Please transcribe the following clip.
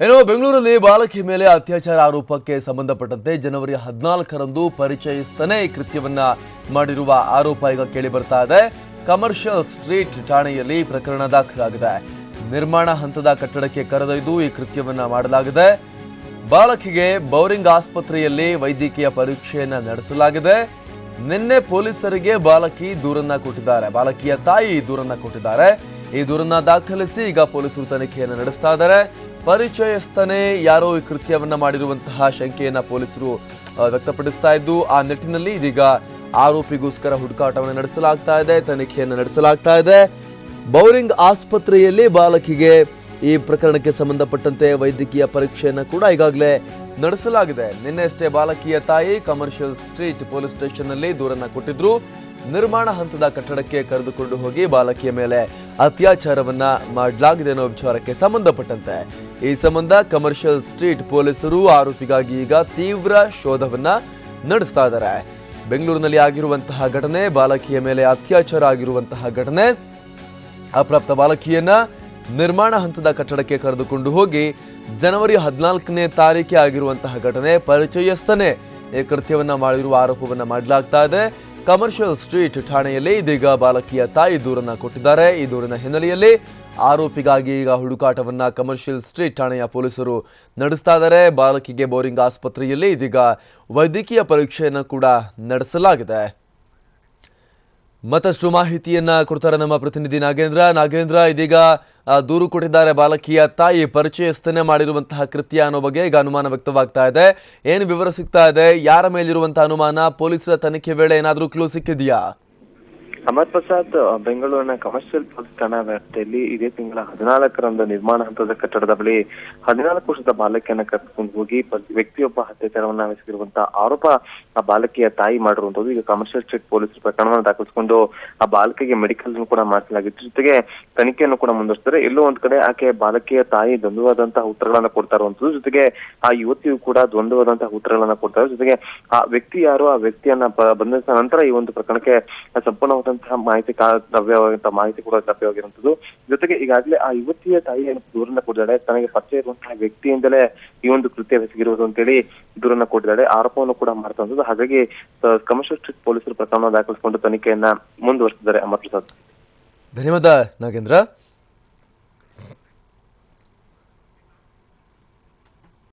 ಏನೋ ಬೆಂಗಳೂರಲ್ಲಿ ಬಾಲಕಿ ಮೇಲೆ ಅತ್ಯಾಚಾರ ಆರೋಪಕ್ಕೆ ಸಂಬಂಧಪಟ್ಟಂತೆ ಜನವರಿ 14ರಂದು ಪರಿಚಯಿಸ್ತನೇ ಕೃತ್ಯವನ್ನ ಮಾಡಿರುವ ಆರೋಪ ಈಗ ಕೇಳಿ ಬರ್ತಾ ಇದೆ. ಕಮರ್ಷಿಯಲ್ ಸ್ಟ್ರೀಟ್ ಠಾಣೆಯಲ್ಲಿ ಪ್ರಕರಣ ದಾಖಲಾಗಿದೆ. ನಿರ್ಮಾಣ ಹಂತದ ಕಟ್ಟಡಕ್ಕೆ ಕರೆದೊಯ್ದು ಈ ಕೃತ್ಯವನ್ನ ಮಾಡಲಾಗಿದೆ. ಬಾಲಕಿಗೆ ಬೌರಿಂಗ್ ಆಸ್ಪತ್ರೆಯಲ್ಲಿ ವೈದ್ಯಕೀಯ ಪರೀಕ್ಷೆಯನ್ನ ನಡೆಸಲಾಗಿದೆ. ನಿನ್ನೆ ಪೊಲೀಸರಿಗೆ ಬಾಲಕಿ ದೂರನ್ನ ಕೊಟ್ಟಿದ್ದಾರೆ. ಬಾಲಕಿಯ ತಾಯಿ ದೂರನ್ನ ಕೊಟ್ಟಿದ್ದಾರೆ. ಈ ದೂರನ್ನ ದಾಖಲಿಸಿ ಈಗ ಪೊಲೀಸರು ತನಿಖೆಯನ್ನು ನಡೆಸ್ತಾ ಇದ್ದಾರೆ. ಪರಿಚಯಸ್ಥನೇ ಯಾರೋ ಈ ಕೃತ್ಯವನ್ನ ಮಾಡಿರುವಂತಹ ಶಂಕೆಯನ್ನ ಪೊಲೀಸರು ವ್ಯಕ್ತಪಡಿಸ್ತಾ ಇದ್ದು, ಆ ನಿಟ್ಟಿನಲ್ಲಿ ಇದೀಗ ಆರೋಪಿಗೋಸ್ಕರ ಹುಡುಕಾಟವನ್ನು ನಡೆಸಲಾಗ್ತಾ ಇದೆ, ತನಿಖೆಯನ್ನು ನಡೆಸಲಾಗ್ತಾ ಇದೆ. ಬೌರಿಂಗ್ ಆಸ್ಪತ್ರೆಯಲ್ಲಿ ಬಾಲಕಿಗೆ ಈ ಪ್ರಕರಣಕ್ಕೆ ಸಂಬಂಧಪಟ್ಟಂತೆ ವೈದ್ಯಕೀಯ ಪರೀಕ್ಷೆಯನ್ನು ಕೂಡ ಈಗಾಗಲೇ ನಡೆಸಲಾಗಿದೆ. ನಿನ್ನೆಷ್ಟೇ ಬಾಲಕಿಯ ತಾಯಿ ಕಮರ್ಷಿಯಲ್ ಸ್ಟ್ರೀಟ್ ಪೊಲೀಸ್ ಸ್ಟೇಷನ್ನಲ್ಲಿ ದೂರನ್ನ ಕೊಟ್ಟಿದ್ರು. ನಿರ್ಮಾಣ ಹಂತದ ಕಟ್ಟಡಕ್ಕೆ ಕರೆದುಕೊಂಡು ಹೋಗಿ ಬಾಲಕಿಯ ಮೇಲೆ ಅತ್ಯಾಚಾರವನ್ನ ಮಾಡಲಾಗಿದೆ ಅನ್ನೋ ವಿಚಾರಕ್ಕೆ ಸಂಬಂಧಪಟ್ಟಂತೆ ಈ ಸಂಬಂಧ ಕಮರ್ಷಿಯಲ್ ಸ್ಟ್ರೀಟ್ ಪೊಲೀಸರು ಆರೋಪಿಗಾಗಿ ಈಗ ತೀವ್ರ ಶೋಧವನ್ನ ನಡೆಸ್ತಾ ಇದ್ದಾರೆ. ಬೆಂಗಳೂರಿನಲ್ಲಿ ಆಗಿರುವಂತಹ ಘಟನೆ, ಬಾಲಕಿಯ ಮೇಲೆ ಅತ್ಯಾಚಾರ ಆಗಿರುವಂತಹ ಘಟನೆ, ಅಪ್ರಾಪ್ತ ಬಾಲಕಿಯನ್ನ ನಿರ್ಮಾಣ ಹಂತದ ಕಟ್ಟಡಕ್ಕೆ ಕರೆದುಕೊಂಡು ಹೋಗಿ ಜನವರಿ 14ನೇ ತಾರೀಕೆ ಆಗಿರುವಂತಹ ಘಟನೆ. ಪರಿಚಯಸ್ಥನೇ ಈ ಕೃತ್ಯವನ್ನ ಮಾಡಿರುವ ಆರೋಪವನ್ನ ಮಾಡಲಾಗ್ತಾ ಇದೆ. ಕಮರ್ಷಿಯಲ್ ಸ್ಟ್ರೀಟ್ ಠಾಣೆಯಲ್ಲಿ ಇದೀಗ ಬಾಲಕಿಯ ತಾಯಿ ದೂರನ್ನ ಕೊಟ್ಟಿದ್ದಾರೆ. ಈ ದೂರಿನ ಹಿನ್ನೆಲೆಯಲ್ಲಿ ಆರೋಪಿಗಾಗಿ ಈಗ ಹುಡುಕಾಟವನ್ನ ಕಮರ್ಷಿಯಲ್ ಸ್ಟ್ರೀಟ್ ಠಾಣೆಯ ಪೊಲೀಸರು ನಡೆಸ್ತಾ ಇದ್ದಾರೆ. ಬಾಲಕಿಗೆ ಬೌರಿಂಗ್ ಆಸ್ಪತ್ರೆಯಲ್ಲಿ ಇದೀಗ ವೈದ್ಯಕೀಯ ಪರೀಕ್ಷೆಯನ್ನು ಕೂಡ ನಡೆಸಲಾಗಿದೆ. ಮತ್ತಷ್ಟು ಮಾಹಿತಿಯನ್ನ ಕೊಡ್ತಾರೆ ನಮ್ಮ ಪ್ರತಿನಿಧಿ ನಾಗೇಂದ್ರ. ಇದೀಗ ದೂರು ಕೊಟ್ಟಿದ್ದಾರೆ ಬಾಲಕಿಯ ತಾಯಿ. ಪರಿಚಯಸ್ಥನೇ ಮಾಡಿರುವಂತಹ ಕೃತ್ಯ ಅನ್ನೋ ಬಗ್ಗೆ ಈಗ ಅನುಮಾನ ವ್ಯಕ್ತವಾಗ್ತಾ ಇದೆ. ಏನು ವಿವರ ಸಿಗ್ತಾ ಇದೆ? ಯಾರ ಮೇಲಿರುವಂತಹ ಅನುಮಾನ? ಪೊಲೀಸರ ತನಿಖೆ ವೇಳೆ ಏನಾದರೂ ಕ್ಲೂ ಸಿಕ್ಕಿದೆಯಾ? ಅಮರ್ ಪ್ರಸಾದ್, ಬೆಂಗಳೂರಿನ ಕಮರ್ಷಿಯಲ್ ಪೊಲೀಸ್ ಠಾಣಾ ವ್ಯಾಪ್ತಿಯಲ್ಲಿ ಇದೇ ತಿಂಗಳ 14ರಂದು ನಿರ್ಮಾಣ ಹಂತದ ಕಟ್ಟಡದ ಬಳಿ 14 ವರ್ಷದ ಬಾಲಕಿಯನ್ನ ಕರೆದುಕೊಂಡು ಹೋಗಿ ವ್ಯಕ್ತಿಯೊಬ್ಬ ಅತ್ಯಾಚಾರವನ್ನ ಎಸಗಿರುವಂತಹ ಆರೋಪ ಆ ಬಾಲಕಿಯ ತಾಯಿ ಮಾಡಿರುವಂತದ್ದು. ಈಗ ಕಮರ್ಷಿಯಲ್ ಸ್ಟ್ರೀಟ್ ಪೊಲೀಸರು ಪ್ರಕರಣವನ್ನು ದಾಖಲಿಸಿಕೊಂಡು ಆ ಬಾಲಕಿಗೆ ಮೆಡಿಕಲ್ ಕೂಡ ಮಾಡಿಸಲಾಗಿತ್ತು. ಜೊತೆಗೆ ತನಿಖೆಯನ್ನು ಕೂಡ ಮುಂದುವರಿಸಿದ್ದಾರೆ. ಎಲ್ಲೋ ಒಂದ್ ಕಡೆ ಆಕೆ ಬಾಲಕಿಯ ತಾಯಿ ದ್ವಂದ್ವವಾದಂತಹ ಉತ್ತರಗಳನ್ನ ಕೊಡ್ತಾ ಇರುವಂತದ್ದು, ಜೊತೆಗೆ ಆ ಯುವತಿಯು ಕೂಡ ದ್ವಂದ್ವವಾದಂತಹ ಉತ್ತರಗಳನ್ನ ಕೊಡ್ತಾರೆ. ಜೊತೆಗೆ ಆ ವ್ಯಕ್ತಿ ಯಾರು, ಆ ವ್ಯಕ್ತಿಯನ್ನ ಬಂಧಿಸಿದ ನಂತರ ಈ ಒಂದು ಪ್ರಕರಣಕ್ಕೆ ಸಂಪೂರ್ಣವಾದಂತಹ ಮಾಹಿತಿ ಕೂಡ ಲಭ್ಯವಾಗಿರುವಂತದ್ದು. ಜೊತೆಗೆ ಈಗಾಗಲೇ ಆ ಯುವತಿಯ ತಾಯಿಯನ್ನು ದೂರನ್ನ ಕೊಟ್ಟಿದ್ದಾಳೆ. ತನಗೆ ಪರಿಚಯ ಇರುವಂತಹ ವ್ಯಕ್ತಿಯಿಂದಲೇ ಈ ಒಂದು ಕೃತ್ಯ ಎಸಗಿರುವುದು ಅಂತೇಳಿ ದೂರನ್ನ ಕೊಟ್ಟಿದ್ದಾಳೆ. ಆರೋಪವನ್ನು ಕೂಡ ಮಾಡ್ತಾ. ಹಾಗಾಗಿ ಕಮರ್ಷಿಯಲ್ ಸ್ಟ್ರೀಟ್ ಪೊಲೀಸರು ಪ್ರಕರಣ ದಾಖಲಿಸಿಕೊಂಡು ತನಿಖೆಯನ್ನ ಮುಂದುವರಿಸಿದ್ದಾರೆ. ಅಮರ್ ಪ್ರಸಾದ್, ಧನ್ಯವಾದ ನಾಗೇಂದ್ರ.